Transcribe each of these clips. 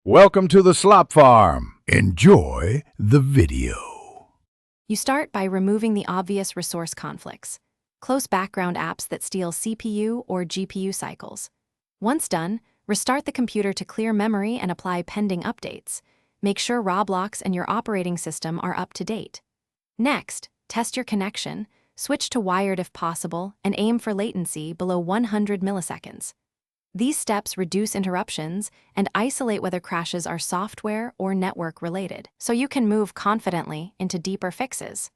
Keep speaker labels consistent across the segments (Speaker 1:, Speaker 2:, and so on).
Speaker 1: Welcome to the Slop Farm. Enjoy the video.
Speaker 2: You start by removing the obvious resource conflicts, close background apps that steal CPU or GPU cycles. Once done, restart the computer to clear memory and apply pending updates. Make sure Roblox and your operating system are up to date. Next, test your connection, switch to wired if possible, and aim for latency below 100 milliseconds. These steps reduce interruptions and isolate whether crashes are software or network-related, so you can move confidently into deeper fixes.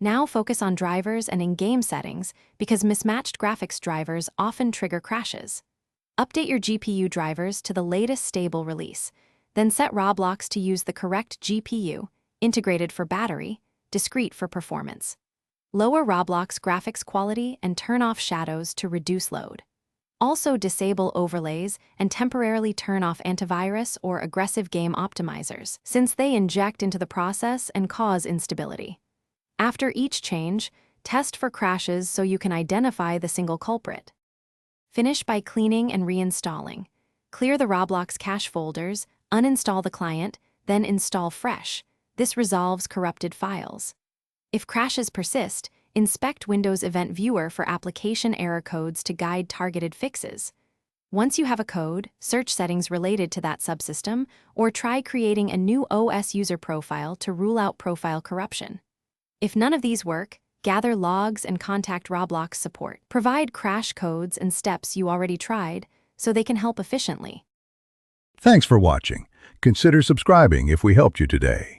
Speaker 2: Now focus on drivers and in-game settings because mismatched graphics drivers often trigger crashes. Update your GPU drivers to the latest stable release, then set Roblox to use the correct GPU, integrated for battery, discrete for performance. Lower Roblox graphics quality and turn off shadows to reduce load. Also disable overlays and temporarily turn off antivirus or aggressive game optimizers, since they inject into the process and cause instability. After each change, test for crashes so you can identify the single culprit. Finish by cleaning and reinstalling. Clear the Roblox cache folders, uninstall the client, then install fresh. This resolves corrupted files. If crashes persist, inspect Windows Event Viewer for application error codes to guide targeted fixes. Once you have a code, search settings related to that subsystem, or try creating a new OS user profile to rule out profile corruption. If none of these work, gather logs and contact Roblox support. Provide crash codes and steps you already tried so they can help efficiently.
Speaker 1: Thanks for watching. Consider subscribing if we helped you today.